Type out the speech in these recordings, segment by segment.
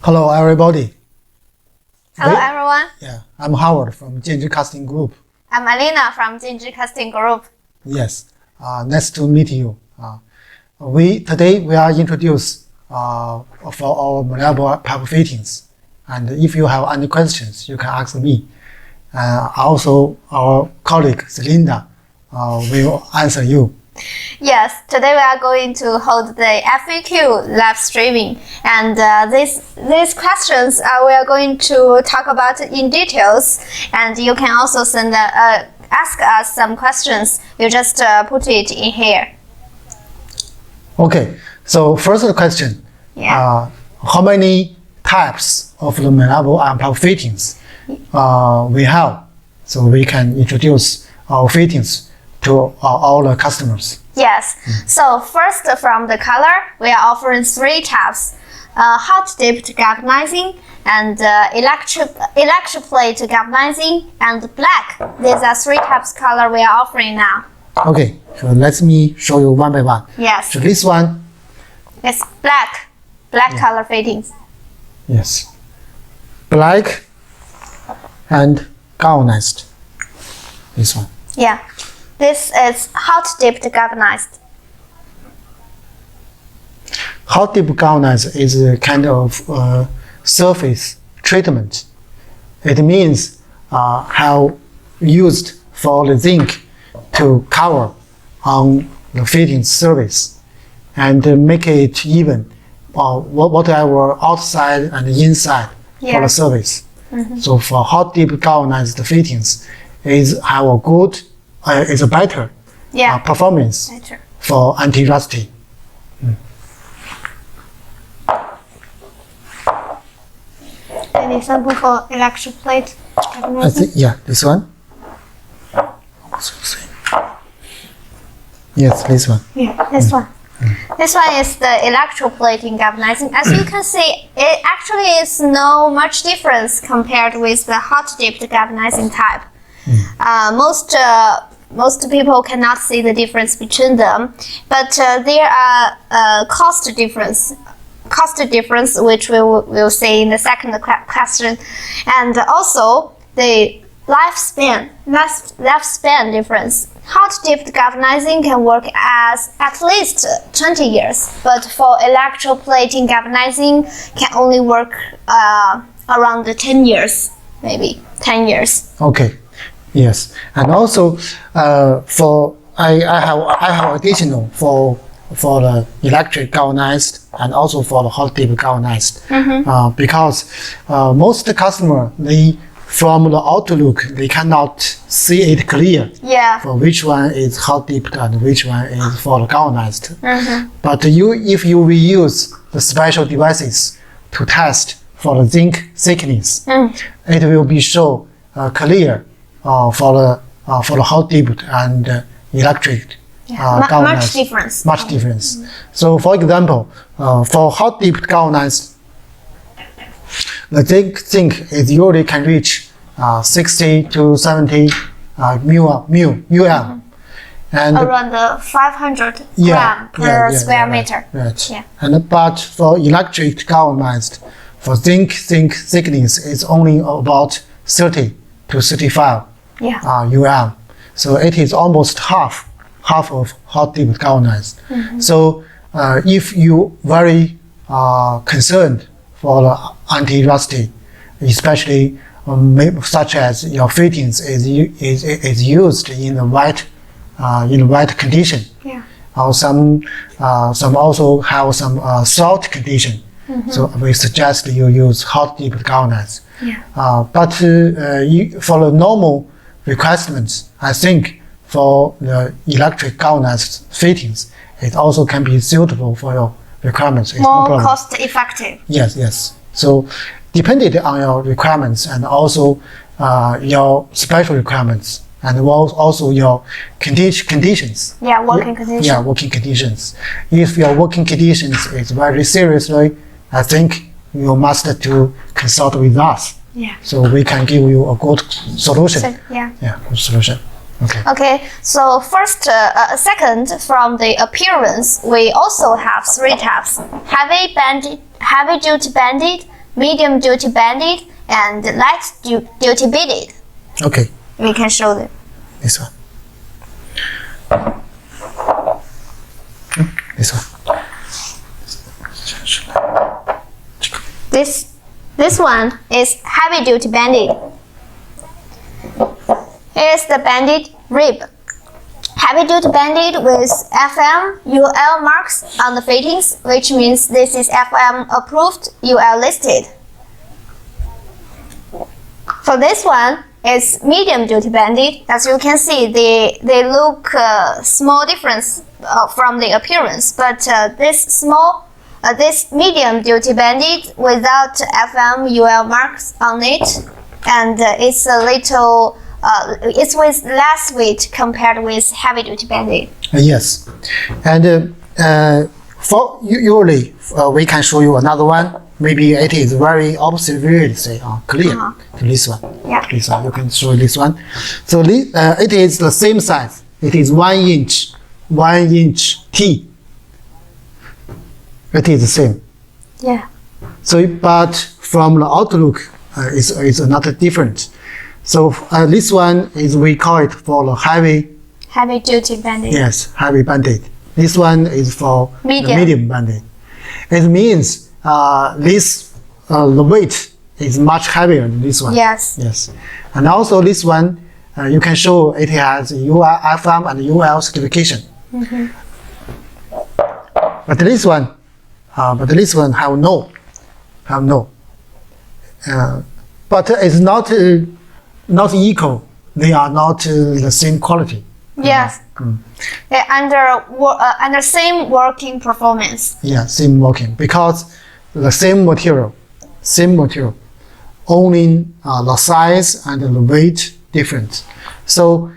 Hello, everybody. Hello, everyone. Yeah, I'm Howard from Jianzhi Casting Group. I'm Alina from Jianzhi Casting Group. Yes, nice to meet you. Today we are introduced for our malleable pipe fittings. And if you have any questions, you can ask me. Also, our colleague Linda will answer you. Yes, today we are going to hold the FAQ live streaming, and these questions we are going to talk about in details. And you can also ask us some questions. You just put it in here. Okay, so first question. Yeah. How many types of the malleable and pipe fittings we have, so we can introduce our fittings to all the customers? Yes. So first, from the color, we are offering 3 types: hot dipped galvanizing, and electroplate galvanizing, and black. These are 3 types of color we are offering now. Okay, so let me show you one by one. Yes. So this one. It's black color fittings. Yes. Black and galvanized. This one. Yeah. This is hot dipped galvanized. Hot dip galvanized is a kind of surface treatment. It means how used for the zinc to cover on the fitting surface and make it even, whatever outside and inside for the surface. So for hot dip galvanized fittings, is have a good, is a better performance for anti-rusty. An example for electroplate galvanizing? Yeah, this one. Yes, this one. Yeah, this one. This one is the electroplating galvanizing. As you can see, it actually is no much difference compared with the hot dipped galvanizing type. Most people cannot see the difference between them, but there are cost difference, which we will see in the second question, and also the lifespan difference. Hot dipped galvanizing can work as at least 20 years, but for electroplating galvanizing can only work around 10 years, maybe 10 years. Okay, yes, and also for I have additional for the electric galvanized and also for the hot dip galvanized, because most customer, from the outlook, they cannot see it clear. Yeah. For which one is hot dipped and which one is for the galvanized. But if you will use the special devices to test for the zinc thickness, it will be show clear for the hot dipped and electric galvanized. Much difference. So for example, for hot dipped galvanized, the zinc is usually can reach 60 to 70 UM. And around 500 gram per square meter. Right. Yeah. But for electric galvanized, for zinc thickness is only about 30 to 35 UM. So it is almost half of hot dip galvanized. So if you very concerned for the anti-rusty, especially such as your fittings is used in the wet condition, or some also have some salt condition. So we suggest you use hot dip galvanized. But for the normal requirements, I think for the electric galvanized fittings, it also can be suitable for your requirements. It's more cost effective. Yes. So depending on your requirements and also your special requirements and also your conditions. Working conditions. Yeah, working conditions. If your working conditions is very seriously, I think you must to consult with us. So we can give you a good solution. Good solution. Okay, so second, from the appearance, we also have 3 types: heavy duty banded, medium duty banded, and light duty beaded. Okay. We can show them. This one. This one. This one is heavy duty banded. Here's the banded rib. Heavy duty banded with FM, UL marks on the fittings, which means this is FM approved, UL listed. For this one, it's medium duty banded. As you can see, they look small difference from the appearance, but this medium duty banded without FM, UL marks on it, and it's a little. It's with less weight compared with heavy duty banded. Yes, and for usually we can show you another one. Maybe it is very opposite view, say clear to this one. Yeah. This one you can show this one. So it is the same size. It is 1 inch, 1 inch T. It is the same. Yeah. So, but from the outlook, is another different. So this one is we call it for the heavy duty banded. Yes, heavy banded. This one is for medium. The medium banded. It means the weight is much heavier than this one. Yes. Yes, and also this one you can show it has UL, FM and UL certification. Mm-hmm. But this one have no. But it's not equal. They are not the same quality. Yes. They're under same working performance. Yeah, same working because the same material, only the size and the weight different. So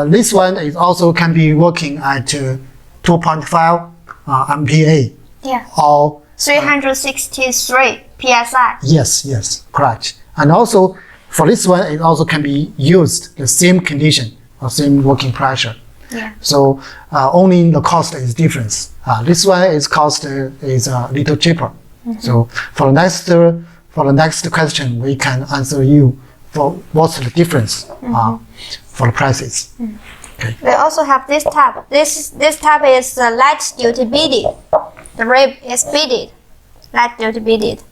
this one is also can be working at 2.5 MPa. Yeah. Or 363 psi. Yes, correct. And also for this one, it also can be used the same condition or same working pressure. Yeah. So only the cost is difference. This one is cost is a little cheaper. Mm-hmm. So for the next question, we can answer you for what's the difference for the prices. Mm. Okay. We also have this type. This type is light duty beaded. The rib is beaded, light duty beaded.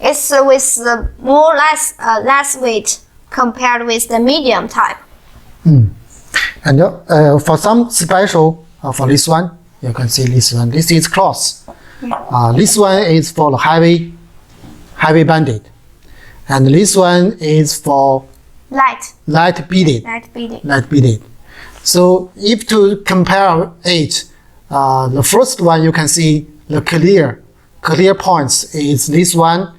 It's with less weight compared with the medium type. And for some special for this one, you can see this one. This is cloth. Yeah. This one is for the heavy banded, and this one is for light beaded. So if to compare it, the first one you can see the clear points is this one.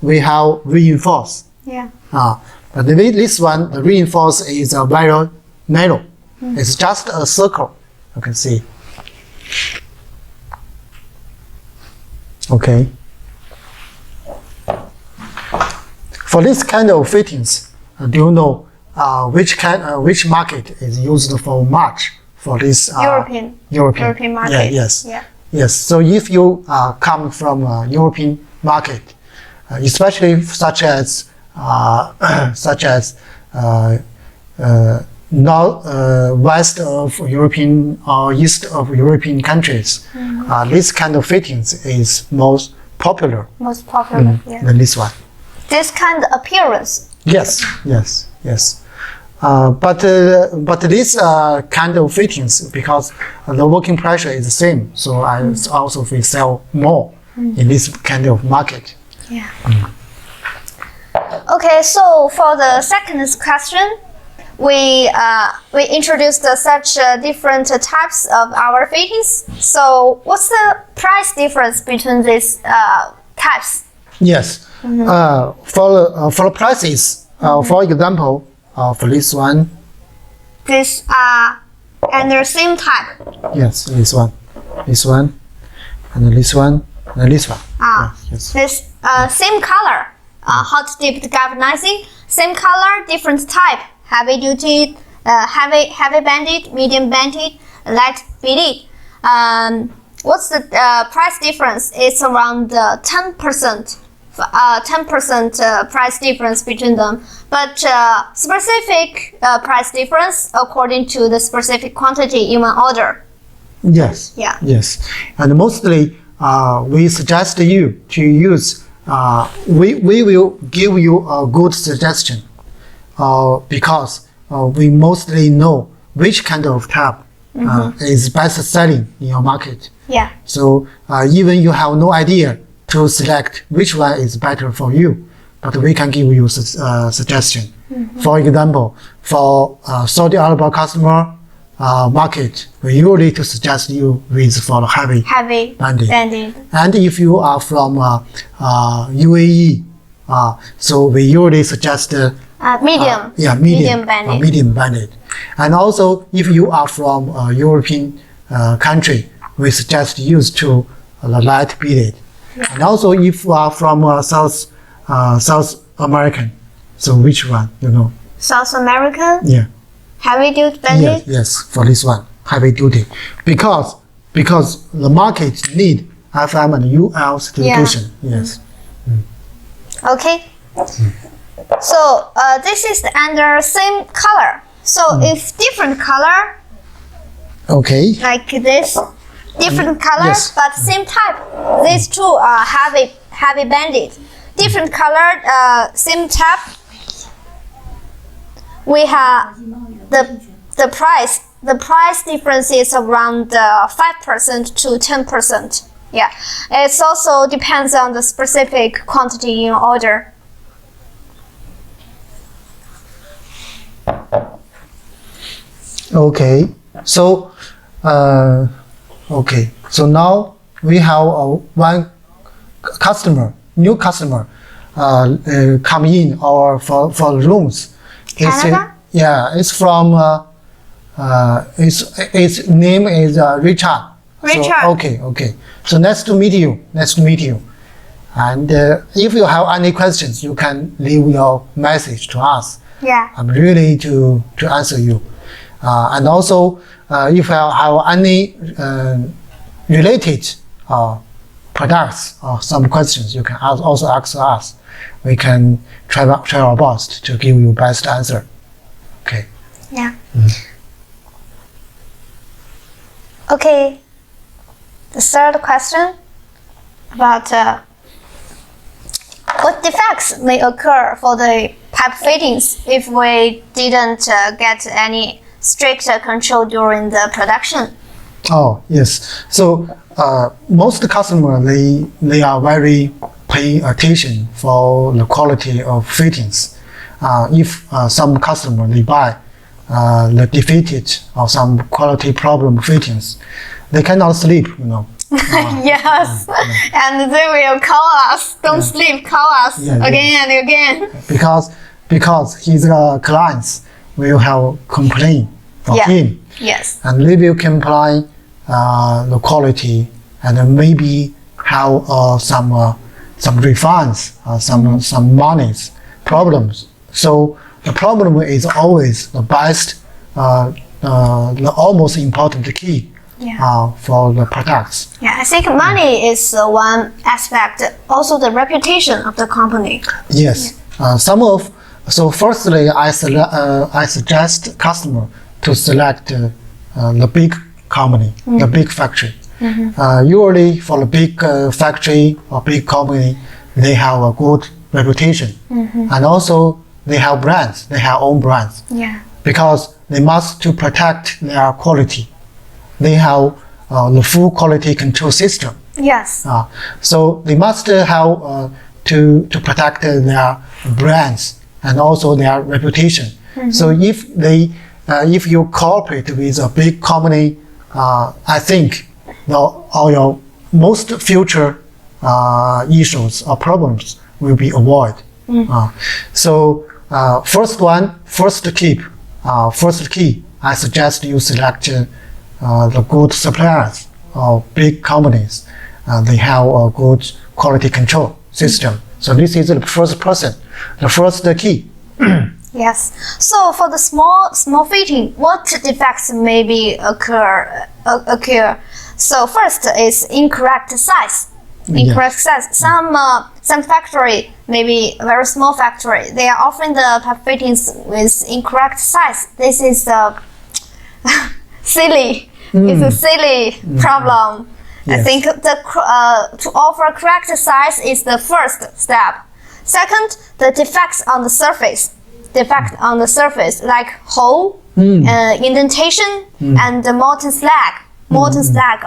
We have reinforced. Yeah. But this one, the reinforced is very narrow. It's just a circle. You can see. Okay. For this kind of fittings, do you know which market is used for much for this European market? Yeah, yes. Yeah. Yes. So if you come from a European market, especially such as west of European or east of European countries, this kind of fittings is most popular. Yeah. Than this one. This kind of appearance. Yes. But this kind of fittings, because the working pressure is the same, so I also will sell more in this kind of market. Yeah. Okay, so for the second question, we introduced such different types of our fittings. So what's the price difference between these types? Yes. For the prices, for example, for this one. These are under same type. Yes, this one, and this one, and this one. Yes. This same color, hot dipped galvanizing, same color, different type. Heavy duty, heavy banded, medium banded, light beaded. What's the price difference? It's around 10% 10% price difference between them, but specific price difference according to the specific quantity in one order. Yes. Yeah. Yes. And mostly, we suggest you to use. We will give you a good suggestion, because we mostly know which kind of tap is best selling in your market. Yeah. So even you have no idea to select which one is better for you, but we can give you suggestion. For example, for Saudi Arabia customer market, we usually to suggest you with for the heavy banded. And if you are from UAE, so we usually suggest medium banded. Medium banded. And also, if you are from a European country, we suggest use to light beaded. Yeah. And also, if you are from South American, so which one, you know? South American? Yeah. Heavy duty banded? Yes, for this one, heavy duty. Because the market need FM and UL certification. Yeah. Yes. Okay. So this is under same color. So if different color, okay, like this, different color, yes. but same type. These two are heavy banded. Different color, same type. We have the price. The price difference is around 5% to 10%. Yeah, it also depends on the specific quantity in order. Okay, so so now we have one customer, new customer, come in or for rooms. Canada? It's from its name is Richard. Richard. So, okay. So nice to meet you. And if you have any questions, you can leave your message to us. Yeah. I'm ready to answer you. And also, if you have any related products or some questions, you can also ask us. We can try our best to give you best answer. Okay. Yeah. Okay. The third question about what defects may occur for the pipe fittings if we didn't get any strict control during the production. Oh yes. So most customers they are very paying attention for the quality of fittings. If some customer they buy the defected or some quality problem fittings, they cannot sleep, you know. Yes, and they will call us. Don't sleep, call us again and again. Because his clients will have complaint for him. Yes. And they will complain the quality and maybe have some refunds, some monies problems. So the problem is always the best, the almost important key. For the products. Yeah, I think money is one aspect. Also, the reputation of the company. Yes. So firstly, I suggest customer to select the big company, the big factory. Usually, for the big factory or big company, they have a good reputation, and also they have brands. They have own brands. Yeah. Because they must to protect their quality. They have the full quality control system. Yes. So they must have to protect their brands and also their reputation. So if you cooperate with a big company, I think all your most future issues or problems will be avoided. So first key, I suggest you select the good suppliers or big companies. They have a good quality control system. So this is the first key. Yes. So for the small fitting, what defects maybe occur? So first is incorrect size. incorrect size. Some factory, maybe a very small factory, they are offering the pipe fittings with incorrect size. This is silly. It's a silly problem. Yes. I think to offer correct size is the first step. Second, the defects on the surface. Defect on the surface, like hole, indentation, and the molten slag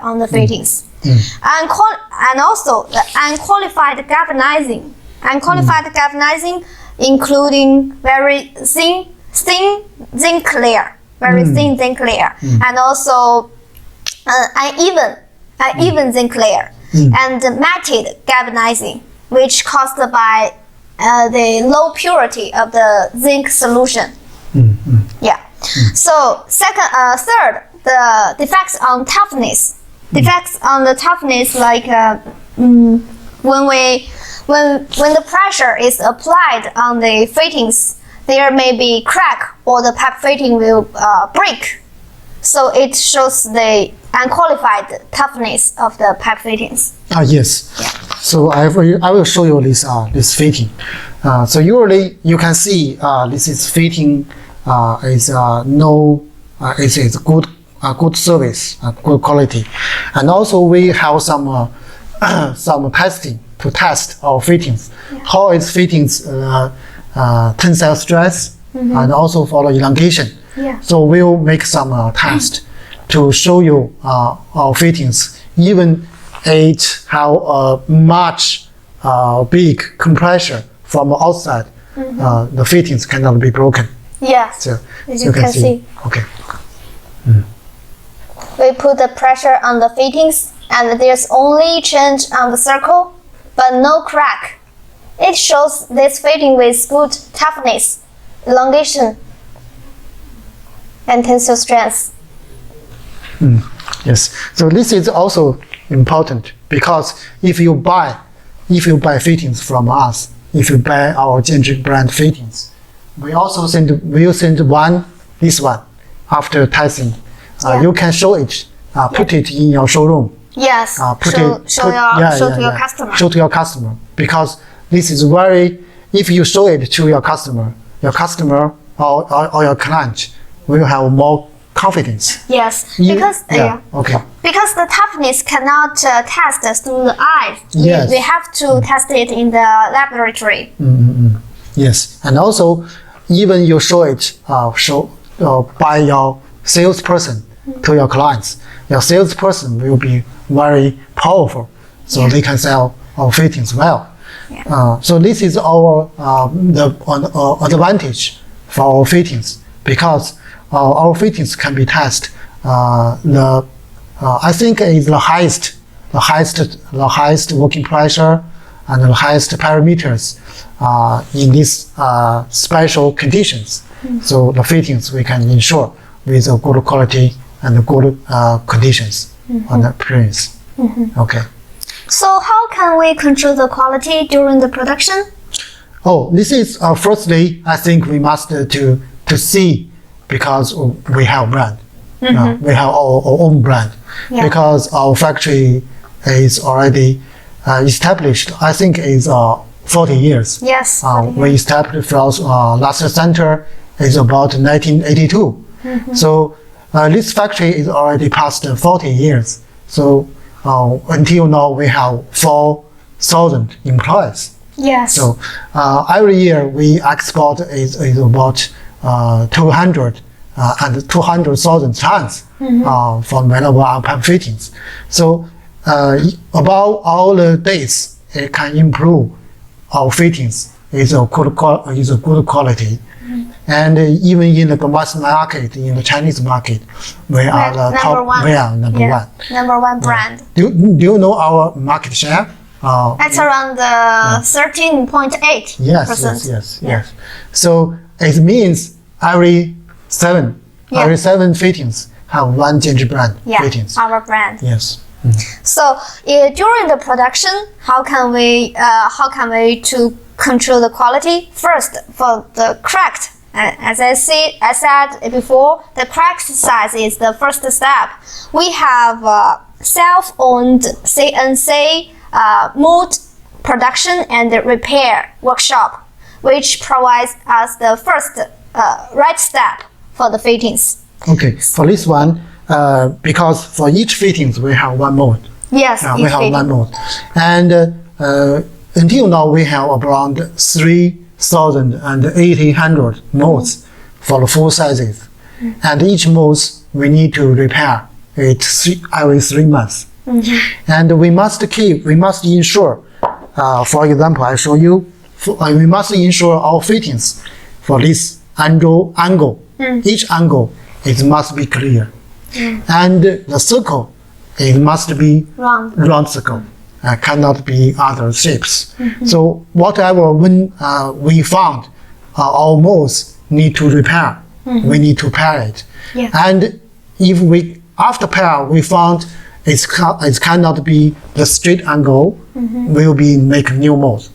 on the fittings. And also the unqualified galvanizing. Unqualified galvanizing, including very thin zinc layer, thin zinc layer, and also uneven zinc layer, and matted galvanizing, which caused by the low purity of the zinc solution. Yeah. So third, the defects on toughness. Defects on the toughness, like when the pressure is applied on the fittings, there may be crack or the pipe fitting will break. So it shows the unqualified toughness of the pipe fittings. Yes. Yeah. So I will show you this fitting. So usually you can see this is fitting is is good service, good quality, and also we have some testing to test our fittings. How is fittings tensile stress and also for the elongation. Yeah. So we'll make some test to show you our fittings. Even it have a much big compression from outside, the fittings cannot be broken. Yes, so as you can see. Okay. We put the pressure on the fittings and there's only change on the circle, but no crack. It shows this fitting with good toughness, elongation, and tensile strength. Yes, so this is also important because if you buy fittings from us, if you buy our Jianzhi brand fittings, we'll send this one after testing. You can show it, put it in your showroom. Yes, show to your customer. Show to your customer, because this is if you show it to your customer or your client will have more confidence. Yes, because because the toughness cannot test through the eyes. Yes. We have to test it in the laboratory. Yes, and also even you show it by your salesperson to your clients. Your salesperson will be very powerful, so they can sell our fittings well. Yeah. So this is our advantage for our fittings, because our fittings can be tested. I think is the highest working pressure and the highest parameters in these special conditions. So the fittings we can ensure with a good quality and good conditions on the appearance. Okay. So how can we control the quality during the production? Oh, this is firstly, I think we must to see, because we have brand. We have our own brand, because our factory is already established. I think is 40 years. Yes. We established from last center is about 1982. So this factory is already past 40 years. So until now we have 4,000 employees. Yes. So every year we export is about 200,000 tons from malleable and pipe fittings. So about all the days it can improve our fittings is a good quality. And even in the domestic market, in the Chinese market, we are the top. We are number one. Number one brand. Do you know our market share? It's around 13.8%. Yes. So it means every seven fittings have one Jianzhi brand fittings. Our brand. Yes. So during the production, how can we to control the quality? First, for the cracked, as I said before, the cracked size is the first step. We have self-owned CNC mold production and repair workshop, which provides us the first right step for the fittings. Okay, for this one, because for each fittings we have one mold. Yes, we have one mold. And until now we have around 3,800 molds for the full sizes. And each mold we need to repair it every 3 months. And we must ensure, for example, I show you, we must ensure our fittings for this angle. Each angle, it must be clear. And the circle, it must be round circle. Cannot be other shapes. So whatever when we found our molds need to repair, we need to pair it. And if we after pair we found it cannot be the straight angle, we'll be make new molds.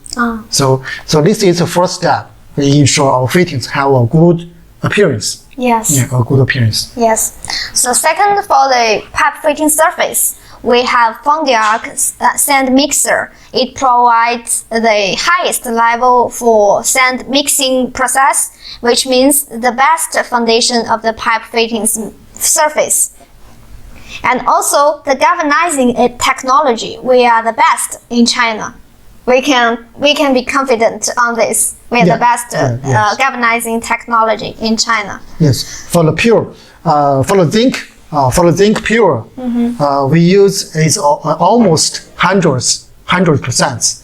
So this is the first step. We ensure our fittings have a good appearance. Yes. Yeah, a good appearance. Yes. So second, for the pipe fitting surface, we have Fondiac sand mixer. It provides the highest level for sand mixing process, which means the best foundation of the pipe fitting surface. And also the galvanizing technology, we are the best in China. We can be confident on this. We are the best galvanizing technology in China. Yes, for the pure, for the zinc pure, we use is almost 100%.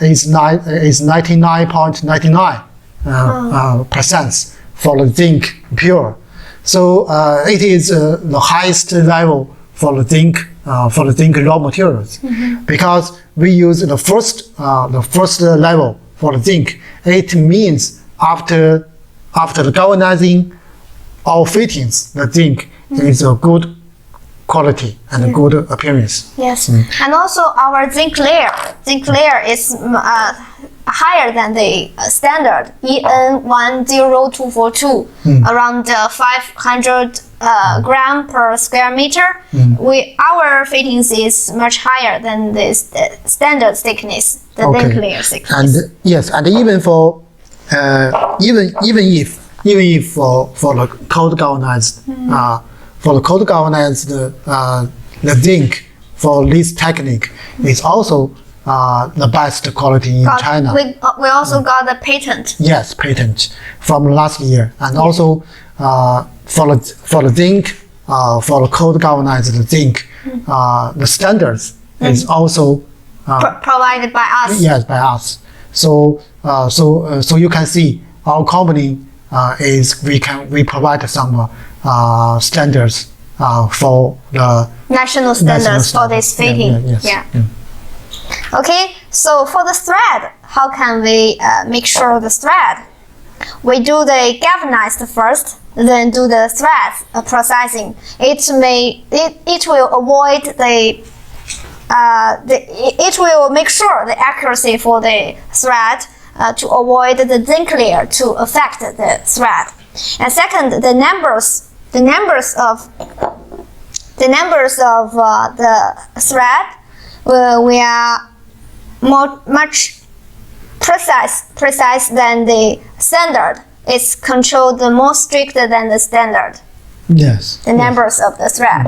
Is 99.99% for the zinc pure. So it is the highest level for the zinc raw materials, because we use the first level for the zinc. It means after the galvanizing our fittings, the zinc is a good quality and a good appearance. Yes, and also our zinc layer is higher than the standard EN10242, around 500 gram per square meter. Our fittings is much higher than the standard thickness, the zinc layer thickness. And yes, and even for even if for the cold galvanized the zinc for this technique is also the best quality in China. We also got the patent. Yes, patent from last year, and also for the zinc, for the cold galvanized zinc, the standards is also provided by us. Yes, by us. So you can see our company we provide some standards for the national standards for this fitting. Okay, so for the thread, how can we make sure the thread? We do the galvanized first, then do the thread processing. It will avoid it will make sure the accuracy for the thread to avoid the zinc layer to affect the thread. And second, the numbers of the thread we are much precise than the standard. It's controlled more stricter than the standard. Yes. The numbers of the thread.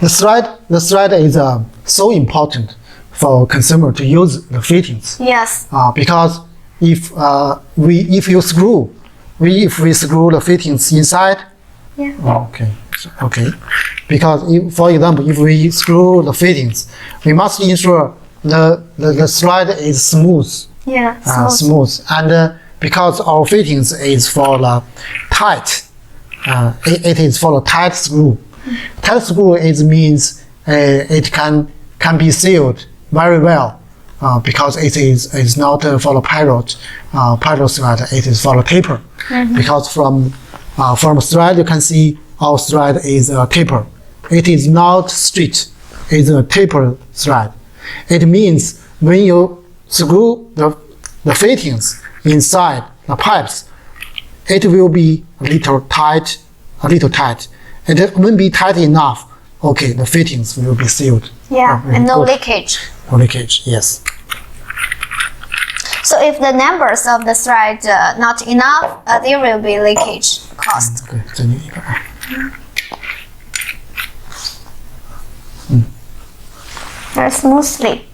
The thread is so important for consumer to use the fittings. Yes. Because if we screw the fittings inside. Yeah. Okay. Because for example, if we screw the fittings, we must ensure the thread is smooth. Yeah. Smooth. And because our fittings is for the tight. It is for the tight screw. Tight screw means it can be sealed very well because it is not for the pilot thread. It is for the taper. Because from thread you can see our thread is a taper. It is not straight. It's a taper thread. It means when you screw the fittings inside the pipes, it will be a little tight. It won't be tight enough. Okay, the fittings will be sealed. Yeah, and no leakage. leakage. Yes. So if the numbers of the thread not enough, there will be leakage cost. Okay. 这里一个啊。Very smoothly.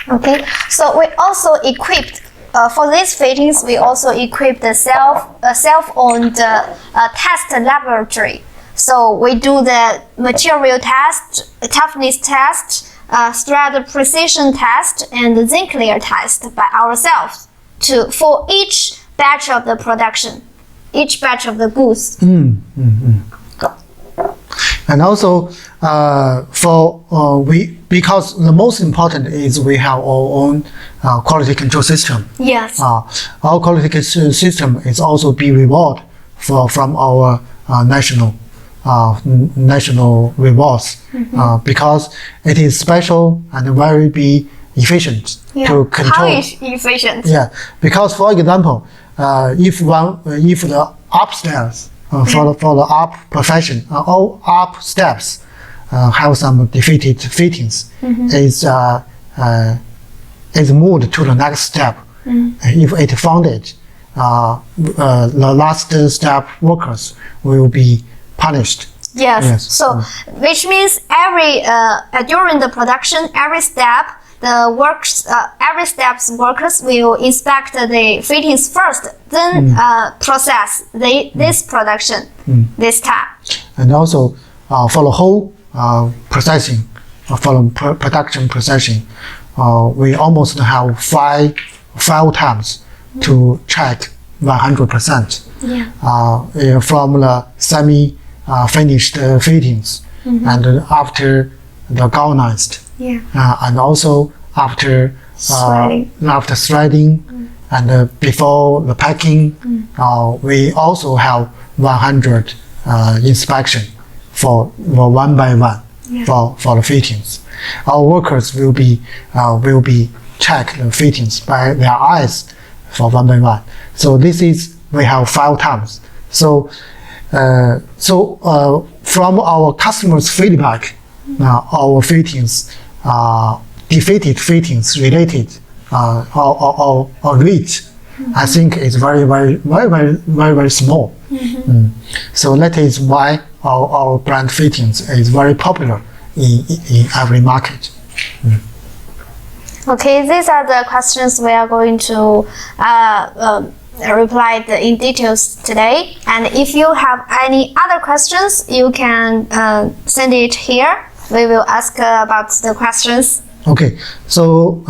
Okay, so we also equipped for these fittings. We also equipped the self-owned test laboratory. So we do the material test, toughness test, thread precision test, and the zinc layer test by ourselves for each batch of the production, each batch of the goods. And also, because the most important is we have our own quality control system. Yes. Our quality control system is also be rewarded from our national rewards because it is special and very be efficient to control. How is efficient? Yeah, because for example, if the upstairs for the up profession, all up steps have some defeated fittings, is moved to the next step. If it found it, the last step workers will be punished. Yes. So, which means during the production, every step's workers will inspect the fittings first, then process this production this time. And also for the whole processing, for the production processing, we almost have five times to check 100%. From the semi-finished fittings and after the galvanized. And also after threading and before the packing, we also have 100 inspection for one by one for the fittings. Our workers will be check the fittings by their eyes for one by one. So this is we have 5 times. So from our customers' feedback, our fittings, defeated fittings related or rate, I think is very small. So that is why our brand fittings is very popular in every market. Okay, these are the questions we are going to reply in details today. And if you have any other questions, you can send it here. We will ask about the questions. Okay, so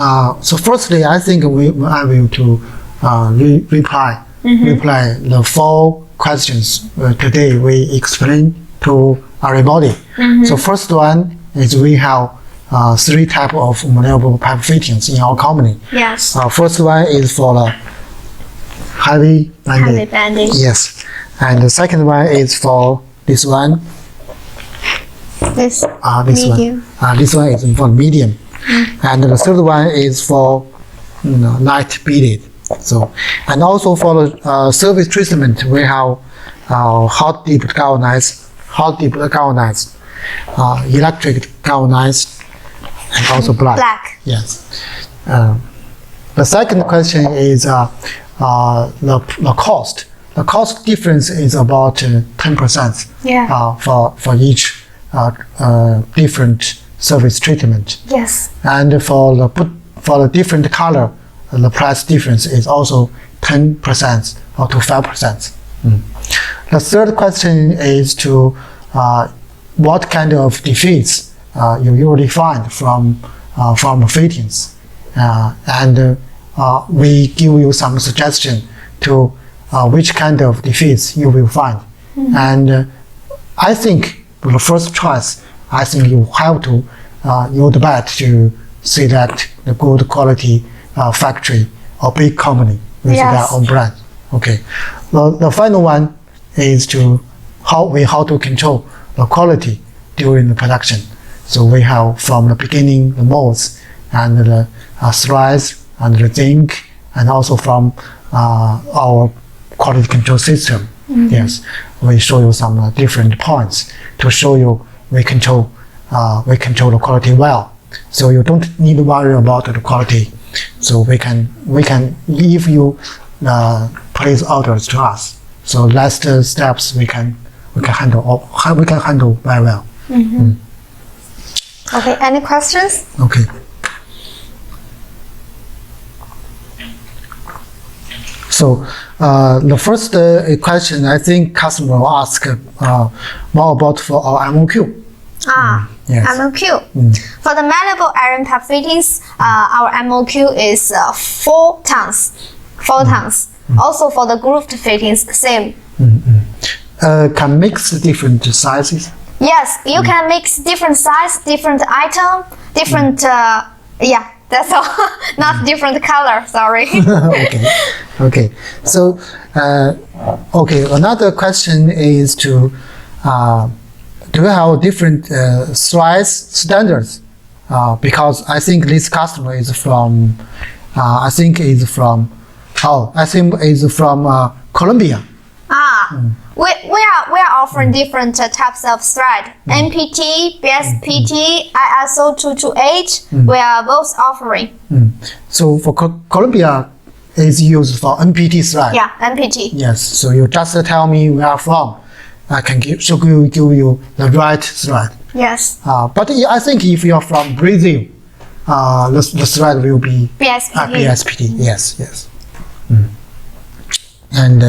firstly, I think I will to reply the 4 questions today we explain to everybody. So first one is we have 3 types of malleable pipe fittings in our company. Yes. First one is for the heavy banding. Yes, and the second one is for this one. This medium. This one is for medium, and the third one is for light beaded. So, and also for the surface treatment, we have hot dipped galvanized, electric galvanized, and also black. Yes. The second question is the cost. The cost difference is about 10%. For each different surface treatment. Yes. And for the different color, the price difference is also 10% or to 5%. The third question is to what kind of defects you usually find from the fittings, and we give you some suggestion to which kind of defects you will find. And I think the first choice, I think you have to you'd bet to select the good quality factory or big company with their own brand. Okay. The final one is to how to control the quality during the production. So we have from the beginning the molds and the threads and the zinc, and also from our quality control system. Yes, we show you some different points to show you we control we control the quality well. So you don't need to worry about the quality. So we can if you place orders to us. So last steps we can handle very well. Okay, any questions? Okay. So the first question I think customer will ask more about for our MOQ. Yes. MOQ. For the malleable iron pipe fittings, our MOQ is 4 tons. 4 tons. Also for the grooved fittings, same. Can mix different sizes? Yes, you can mix different size, different item, different, yeah, that's all. Not different color, sorry. Okay. So, another question is do you have different size standards? Because I think this customer is from, Colombia. We are offering different types of thread. NPT, BSPT, ISO 228. We are both offering. So for Colombia, is used for NPT thread. Yeah, NPT. Yes. So you just tell me where from. I can give you the right thread. Yes. But I think if you are from Brazil, the thread will be BSPT. BSPT. Yes. And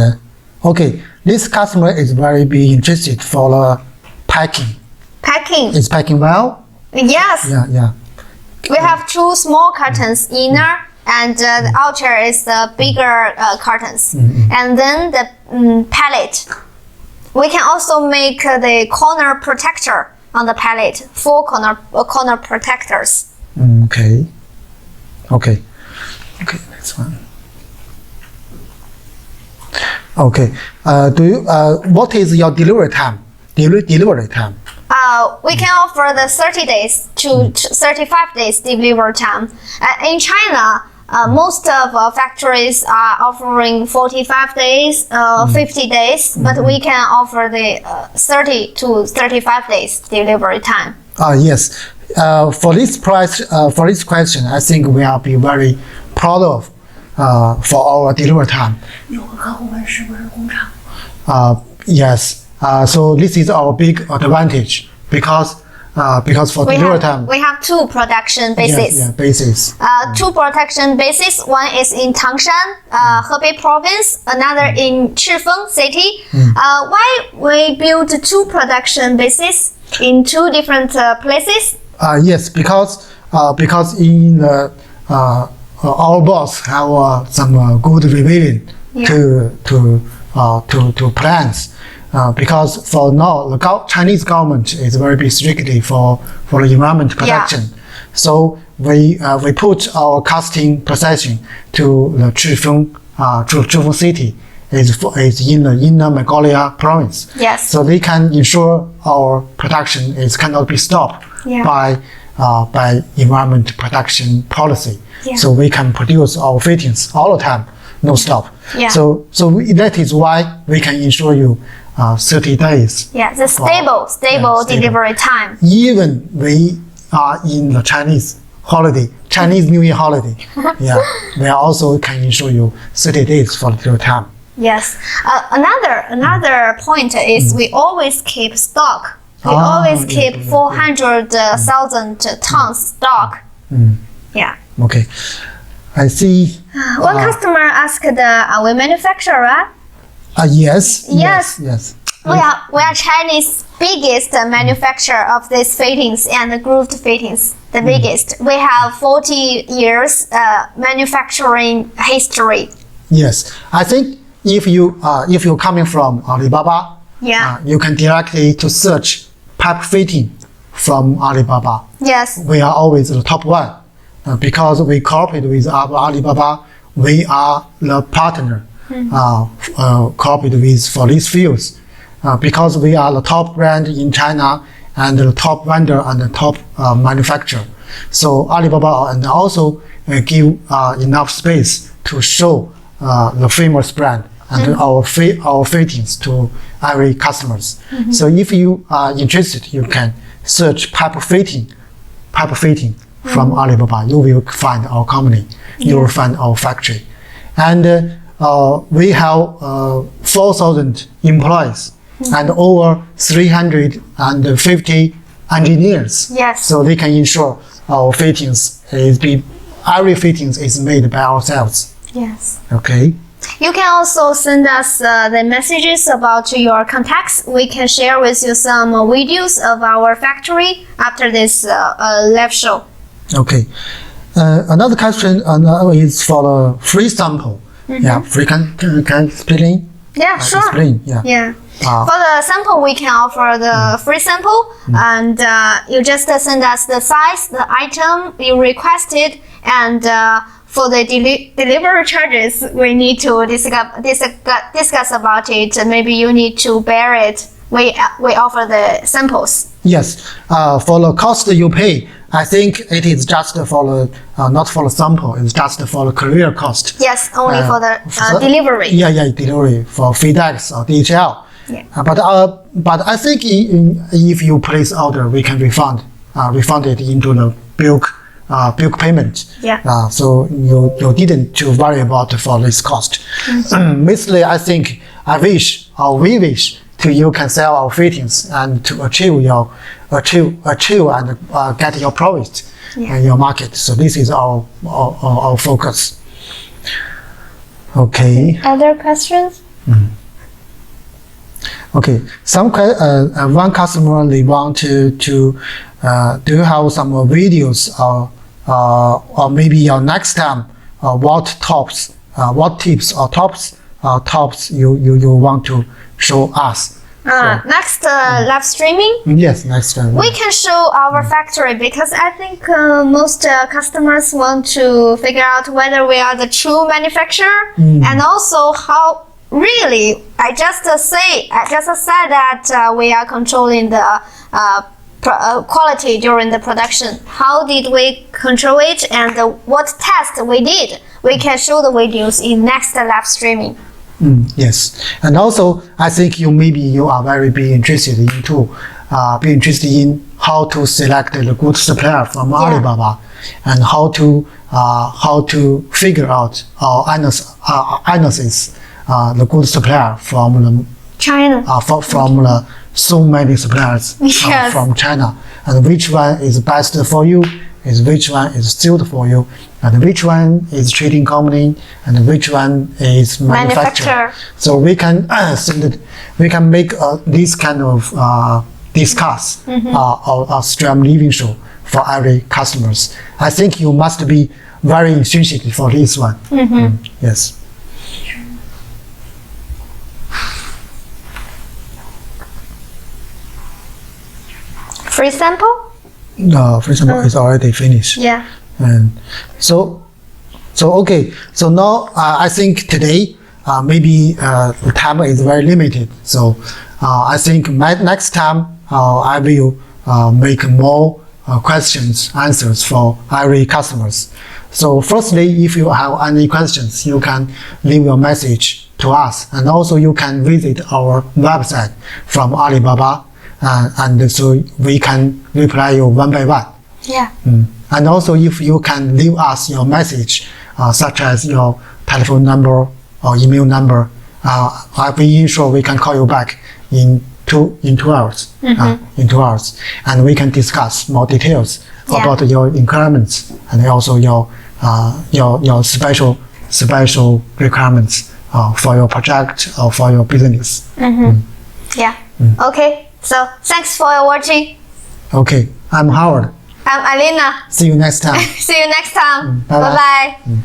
this customer is very interested for the packing. Packing. Is packing well? Yes. Yeah. We have 2 small cartons, inner, and the outer is the bigger cartons. And then the pallet. We can also make the corner protector on the pallet, 4 corner protectors. Okay, next one. Okay, what is your delivery time? We can offer the 30 days to 35 days delivery time. In China, most of our factories are offering 45 days, 50 days, but we can offer the 30 to 35 days delivery time. Yes. For this question, I think we will be very proud of for our delivery time. Yes. So this is our big advantage because for delivery time we have 2 production bases. Yeah, bases. 2 production bases. One is in Tangshan, Hebei province. Another in Chifeng city. Why we build 2 production bases in 2 different places? Yes, because in our boss have some good revision to plans. Because for now the Chinese government is very strictly for the environment protection. So we put our casting processing to the Chifeng city is in the Inner Mongolia province. Yes. So they can ensure our production cannot be stopped by environment protection policy. So we can produce our fittings all the time, no stop. So that is why we can ensure you 30 days. Yeah, the stable delivery time. Even we are in the Chinese New Year holiday. We also can ensure you 30 days for delivery time. Yes. Another point is we always keep stock. We always keep 400,000 tons stock. Yeah. Okay. I see. One customer asked, are we manufacturer? Yes. We are Chinese biggest manufacturer of these fittings and grooved fittings. The biggest. We have 40 years manufacturing history. Yes, I think if you coming from Alibaba, you can directly to search pipe fitting from Alibaba. Yes. We are always the top one because we cooperate with Alibaba. We are the partner cooperate with for these fields because we are the top brand in China and the top vendor and the top manufacturer. So Alibaba and also give enough space to show the famous brand and our fittings to every customers. So if you are interested, you can search pipe fitting from Alibaba, you will find our company. You will find our factory. And we have 4,000 employees and over 350 engineers. Yes. So they can ensure our fittings every fittings is made by ourselves. Yes. Okay. You can also send us the messages about your contacts. We can share with you some videos of our factory after this live show. Okay. Another question is for the free sample. Yeah, free can explain? Yeah, sure. Explain. Yeah. Yeah. For the sample, we can offer the free sample, and you just send us the size, the item you requested, and for the delivery charges, we need to discuss about it. Maybe you need to bear it. We offer the samples. Yes. For the cost you pay, I think it is just for the not for the sample. It's just for the courier cost. Yes, only for the delivery. Yeah, delivery for FedEx or DHL. Yeah. But I think if you place order, we can refund it into the bulk payment. Yeah. So you didn't to worry about for this cost. Mostly, I think we wish to you can sell our fittings and to achieve and get your profit in your market. So this is our focus. Okay. Other questions? Okay. One customer they want to do you have some videos or maybe your next time what tips or tops you want to show us? Next live streaming? Yes, next time. We can show our factory because I think most customers want to figure out whether we are the true manufacturer and also how really I just said that we are controlling the quality during the production. How did we control it and what test we did? We can show the videos in next live streaming. Yes, and also I think you are very interested in how to select the good supplier from Alibaba and how to figure out or analysis the good supplier from the China. From the so many suppliers from China, and which one is best for you, which one is suited for you, and which one is trading company, and which one is manufacturer. So we can make this kind of discuss or stream living show for every customers. I think you must be very interested for this one. Yes. Free sample? No, free sample is already finished. Yeah. And so okay. So now I think today maybe the time is very limited. So I think next time I will make more questions, answers for every customers. So firstly, if you have any questions, you can leave your message to us, and also you can visit our website from Alibaba, and so we can reply you one by one. Yeah. And also, if you can leave us your message, such as your telephone number or email number, we ensure we can call you back in 2 hours. In 2 hours, and we can discuss more details about your requirements and also your special requirements for your project or for your business. Yeah. Okay. So thanks for watching. Okay. I'm Howard. I'm Alina. See you next time. See you next time. Bye-bye. Bye-bye.